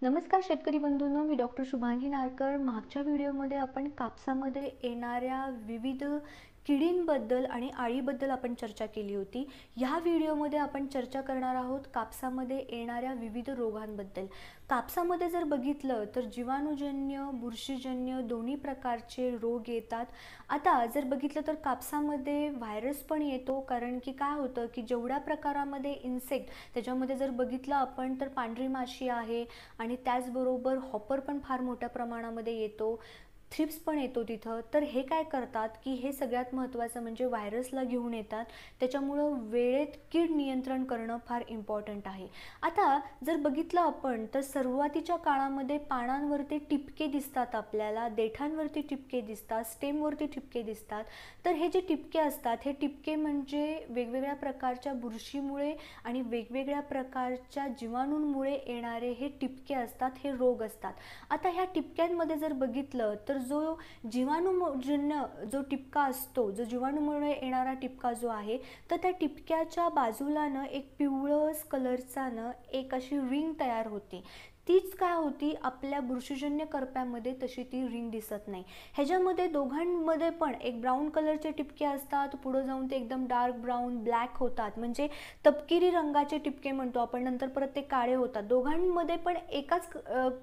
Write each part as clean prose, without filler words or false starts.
नमस्कार शेतकरी बंधूंनो, मी डॉक्टर शुभांगी नारकर। मागच्या व्हिडिओमध्ये आपण कापसामध्ये येणाऱ्या विविध किडींबद्दल आणि अळीबद्दल आपण चर्चा केली होती। ह्या व्हिडिओमध्ये आपण चर्चा करणार आहोत कापसामध्ये येणाऱ्या विविध रोगांबद्दल। कापसामध्ये जर बघितलं तर जीवाणुजन्य, बुरशीजन्य दोन्ही प्रकारचे रोग येतात। आता जर बघितलं तर कापसामध्ये व्हायरस पण येतो, कारण की काय होतं की जेवढ्या प्रकारामध्ये इन्सेक्ट, त्याच्यामध्ये जर बघितलं आपण तर पांढरी माशी आहे आणि त्याचबरोबर हॉपर पण फार मोठ्या प्रमाणामध्ये येतो, थ्रिप्स पण येतो तिथं। तर हे काय करतात की हे सगळ्यात महत्त्वाचं म्हणजे व्हायरसला घेऊन येतात, त्याच्यामुळं वेळेत कीड नियंत्रण करणं फार इम्पॉर्टंट आहे। आता जर बघितलं आपण तर सुरुवातीच्या काळामध्ये पानांवरती टिपके दिसतात, आपल्याला देठांवरती टिपके दिसतात, स्टेमवरती टिपके दिसतात। तर हे जे टिपके असतात हे टिपके म्हणजे वेगवेगळ्या प्रकारच्या बुरशीमुळे आणि वेगवेगळ्या प्रकारच्या जीवाणूंमुळे येणारे हे टिपके असतात, हे रोग असतात। आता ह्या टिपक्यांमध्ये जर बघितलं तर जो जीवाणूजन्य जो टिपका असतो, जो जीवाणूमुळे येणारा टिपका जो आहे, तर त्या टिपक्याच्या बाजूला न एक पिवळस कलरचा न एक अशी रिंग तयार होती। तीच काय होती आपल्या बुरशीजन्य करप्यामध्ये तशी ती रिंग दिसत नाही। ह्याच्यामध्ये दोघांमध्ये पण एक ब्राऊन कलरचे टिपके असतात, पुढे जाऊन ते एकदम डार्क ब्राऊन ब्लॅक होतात, म्हणजे तपकिरी रंगाचे टिपके म्हणतो आपण, नंतर परत ते काळे होतात। दोघांमध्ये पण एकाच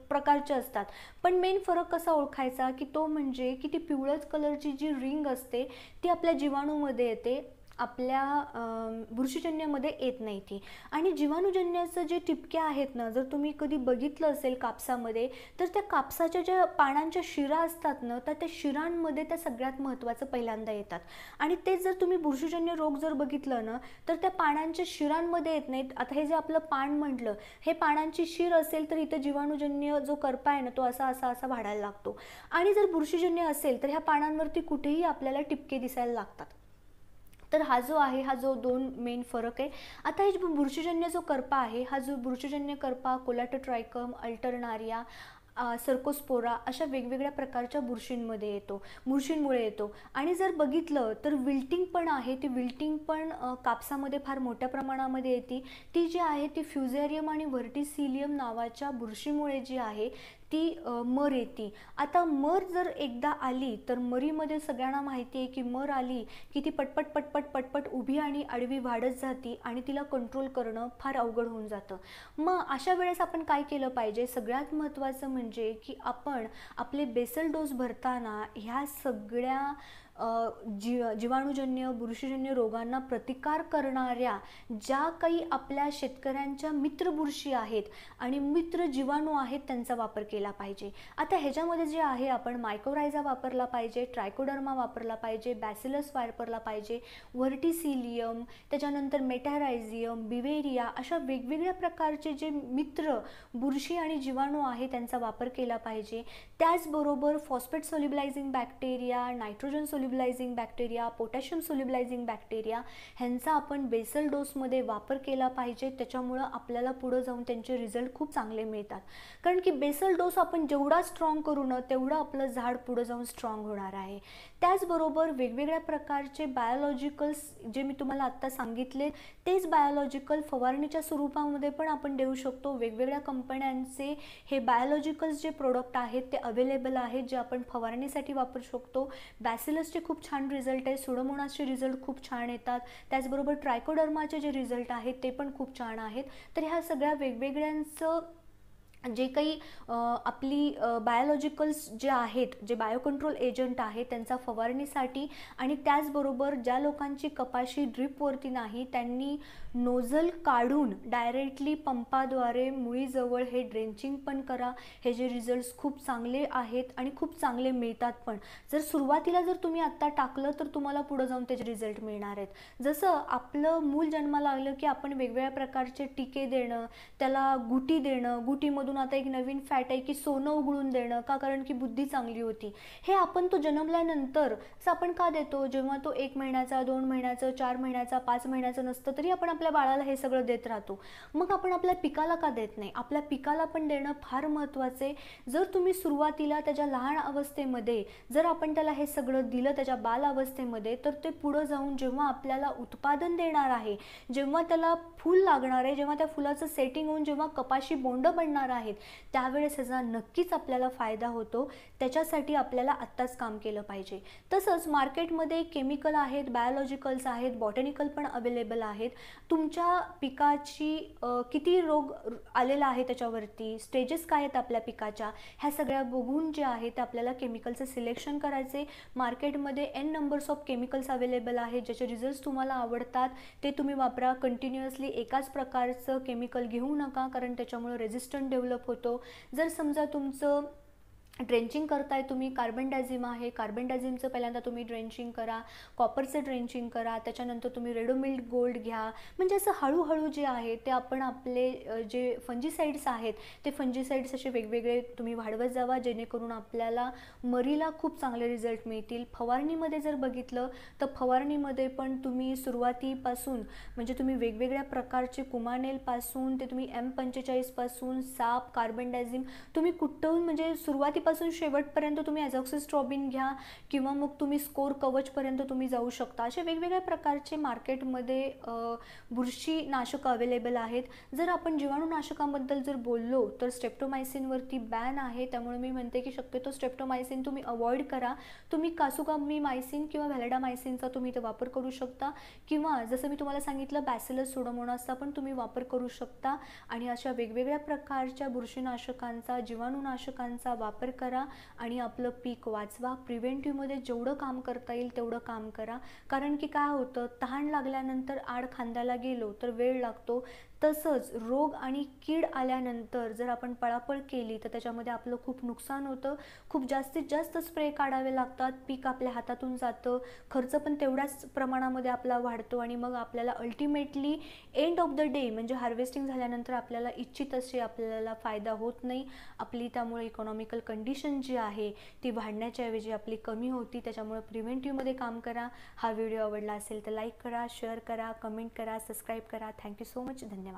प्रकारचे असतात, पण मेन फरक कसा ओळखायचा की तो म्हणजे की ती पिवळट कलरची जी रिंग असते ती आपल्या जीवाणूमध्ये येते, आपल्या बुरशीजन्यामध्ये येत नाही ती। आणि जीवाणुजन्याचं जे टिपके आहेत ना, जर तुम्ही कधी बघितलं असेल कापसामध्ये, तर त्या कापसाच्या ज्या पानांच्या शिरा असतात ना, तर त्या शिरांमध्ये त्या सगळ्यात महत्त्वाचं पहिल्यांदा येतात। आणि ते जर तुम्ही बुरशीजन्य रोग जर बघितलं ना, तर त्या पानांच्या शिरांमध्ये येत नाहीत। आता हे जे आपलं पान म्हटलं, हे पानांची शिर असेल तर इथं जीवाणुजन्य जो करपा आहे ना तो असा असा असा वाढायला लागतो। आणि जर बुरशीजन्य असेल तर ह्या पानांवरती कुठेही आपल्याला टिपके दिसायला लागतात। तर हा जो आहे, हा जो दोन मेन फरक आहे। आता हे बुरशीजन्य जो करपा आहे, हा जो बुरशीजन्य करपा कोलाटोट्रायकम, अल्टरनारिया, सर्कोस्पोरा अशा वेगवेगळ्या प्रकारच्या बुरशींमुळे येतो। आणि जर बघितलं तर विल्टिंग पण आहे, ती विल्टिंग पण कापसामध्ये फार मोठ्या प्रमाणामध्ये येते। ती जी आहे ती फ्युझेरियम आणि व्हर्टिसिलियम नावाच्या बुरशीमुळे जी आहे ती मर येते। आता मर जर एकदा आली तर मरीमध्ये सगळ्यांना माहिती आहे की मर आली की ती पटपट पटपट पटपट उभी आणि आडवी वाढत जाते आणि तिला कंट्रोल करणं फार अवघड होऊन जातं। मग अशा वेळेस आपण काय केलं पाहिजे, सगळ्यात महत्त्वाचं म्हणजे की आपण आपले बेसल डोस भरताना ह्या सगळ्या जीवाणुजन्य, बुरशीजन्य रोगांना प्रतिकार करणाऱ्या ज्या काही आपल्या शेतकऱ्यांच्या मित्र बुरशी आहेत आणि मित्र जीवाणू आहेत त्यांचा वापर केला पाहिजे। आता ह्याच्यामध्ये जे आहे आपण मायकोरायझा वापरला पाहिजे, ट्रायकोडर्मा वापरला पाहिजे, बॅसिलस वापरला पाहिजे, व्हर्टिसिलियम, त्याच्यानंतर मेटारायझियम, बिवेरिया अशा वेगवेगळ्या प्रकारचे जे मित्र बुरशी आणि जीवाणू आहे त्यांचा वापर केला पाहिजे। त्याचबरोबर phosphate solubilising bacteria, nitrogen solubilising bacteria, potassium solubilising bacteria ह्यांचा आपण बेसल डोसमध्ये वापर केला पाहिजे। त्याच्यामुळं आपल्याला पुढे जाऊन त्यांचे रिझल्ट खूप चांगले मिळतात, कारण की बेसल डोस आपण जेवढा स्ट्रॉंग करू ना तेवढं आपलं झाड पुढे जाऊन स्ट्रॉंग होणार आहे। त्याचबरोबर वेगवेगळ्या प्रकारचे बायोलॉजिकल्स जे मी तुम्हाला आत्ता सांगितले तेच बायोलॉजिकल फवारणीच्या स्वरूपामध्ये पण आपण देऊ शकतो। वेगवेगळ्या कंपन्यांचे हे बायोलॉजिकल्स जे प्रोडक्ट आहेत ते अवेलेबल आहेत, जे आपण फवारणीसाठी वापरू शकतो। बॅसिलसचे खूप छान रिझल्ट आहे, सुडोमोनासचे रिझल्ट खूप छान येतात, त्याचबरोबर ट्रायकोडर्माचे जे रिझल्ट आहेत ते पण खूप छान आहेत। तर ह्या सगळ्या वेगवेगळ्यांचं जे काही आपली बायोलॉजिकल्स जे आहेत, जे बायोकंट्रोल एजंट आहेत त्यांचा फवारणीसाठी, आणि त्याचबरोबर ज्या लोकांची कपाशी ड्रिपवरती नाही त्यांनी नोझल काढून डायरेक्टली पंपाद्वारे मुळीजवळ हे ड्रेंचिंग पण करा। हे जे रिझल्ट्स खूप चांगले आहेत आणि खूप चांगले मिळतात पण। जर सुरुवातीला जर तुम्ही आत्ता टाकलं तर तुम्हाला पुढे जाऊन त्याचे रिझल्ट मिळणार आहेत। जसं आपलं मूल जन्माला आलं की आपण वेगवेगळ्या प्रकारचे टीके देणं, त्याला गुटी देणं, गुटीमधून आता एक नवीन फॅट आहे की सोनं उघडून देणं, का कारण की बुद्धी चांगली होती, हे आपण तो जन्मल्यानंतर आपण का देतो, जेव्हा तो 1 महिन्याचा, 2 महिन्याचा, 4 महिन्याचा, 5 महिन्याचा नसतं तरी आपण आपल्या बाळाला हे सगळं देत राहतो। मग आपण आपल्या पिकाला का देत नाही, आपल्या पिकाला पण देणं फार महत्त्वाचं आहे। जर तुम्ही सुरुवातीला त्याच्या लहान अवस्थेमध्ये जर आपण त्याला हे सगळं दिलं त्याच्या बाल अवस्थेमध्ये, तर ते पुढे जाऊन जेव्हा आपल्याला उत्पादन देणार आहे, जेव्हा त्याला फूल लागणार आहे, जेव्हा त्या फुलाचं सेटिंग होऊन जेव्हा कपाशी बोंड बनणार आहे आहेत त्यावेळेस ह्याचा नक्कीच आपल्याला फायदा होतो. त्याच्यासाठी आपल्याला आत्ताच काम केलं पाहिजे. तसंच मार्केटमध्ये केमिकल आहेत, बायोलॉजिकल्स आहेत, बॉटॅनिकल पण अवेलेबल आहेत. तुमच्या पिकाची किती रोग आलेला आहे त्याच्यावरती, स्टेजेस काय आहेत आपल्या पिकाच्या, ह्या सगळ्या बघून जे आहे ते आपल्याला केमिकलचं सिलेक्शन करायचे. मार्केटमध्ये n numbers of chemicals available आहेत, ज्याचे रिझल्ट्स तुम्हाला आवडतात ते तुम्ही वापरा. कंटिन्युअसली एकाच प्रकारचं केमिकल घेऊ नका, कारण त्याच्यामुळे रेझिस्टंट डेव्हलप होतो. जर समजा तुमचं ड्रेंचिंग करताय तुम्ही, कार्बन डायझिम आहे, कार्बन डायझिमचं पहिल्यांदा तुम्ही ड्रेंचिंग करा, कॉपरचं ड्रेंचिंग करा, त्याच्यानंतर तुम्ही रेडोमिल्ड गोल्ड घ्या. म्हणजे असं हळूहळू जे आहे ते आपण आपले जे फंजीसाईड्स आहेत ते फंजीसाईड्स असे वेगवेगळे तुम्ही वाढवत जावा, जेणेकरून आपल्याला मरीला खूप चांगले रिझल्ट मिळतील. फवारणीमध्ये जर बघितलं तर फवारणीमध्ये पण तुम्ही सुरुवातीपासून म्हणजे तुम्ही वेगवेगळ्या प्रकारचे कुमानेलपासून ते तुम्ही M45 पासून साप, कार्बन डायझिम, तुम्ही कुठून म्हणजे सुरुवातीपासून शेवटपर्यंत तुम्ही ॲझॉक्सिस्ट्रॉबिन घ्या किंवा मग तुम्ही स्कोर कवचपर्यंत तुम्ही जाऊ शकता. असे वेगवेगळ्या प्रकारचे मार्केटमध्ये बुरशीनाशकं अवेलेबल आहेत. जर आपण जीवाणूनाशकांबद्दल जर बोललो तर स्ट्रेप्टोमायसिनवरती बॅन आहे, त्यामुळे मी म्हणते की शक्यतो स्ट्रेप्टोमायसिन तुम्ही अवॉइड करा. तुम्ही कासुगामिमायसिन किंवा व्हॅलेडामायसिनचा तुम्ही इथे वापर करू शकता, किंवा जसं मी तुम्हाला सांगितलं बॅसिलस सुडोमोनासचा पण तुम्ही वापर करू शकता. आणि अशा वेगवेगळ्या प्रकारच्या बुरशीनाशकांचा, जीवाणूनाशकांचा वापर करा आणि आपलं पीक वाचवा. प्रिव्हेंटिव्हमध्ये जेवढं काम करता येईल तेवढं काम करा, कारण की काय होतं, तहान लागल्यानंतर आड खांद्याला गेलो तर वेळ लागतो. तसंच रोग आणि कीड आल्यानंतर जर आपण पळापळ केली तर त्याच्यामध्ये आपलं खूप नुकसान होतं. खूप जास्तीत जास्त स्प्रे काढावे लागतात, पीक आपल्या हातातून जातं, खर्च पण तेवढ्याच प्रमाणामध्ये आपला वाढतो आणि मग आपल्याला ultimately end of the day म्हणजे हार्वेस्टिंग झाल्यानंतर आपल्याला इच्छित असे आपल्याला फायदा होत नाही. आपली त्यामुळे इकॉनॉमिकल कंडिशन जी आहे ती वाढण्याच्या ऐवजी आपली कमी होती. त्याच्यामुळे प्रिव्हेंटिव्हमध्ये काम करा. हा व्हिडिओ आवडला असेल तर लाईक करा, शेअर करा, कमेंट करा, सबस्क्राईब करा. Thank you so much. धन्यवाद.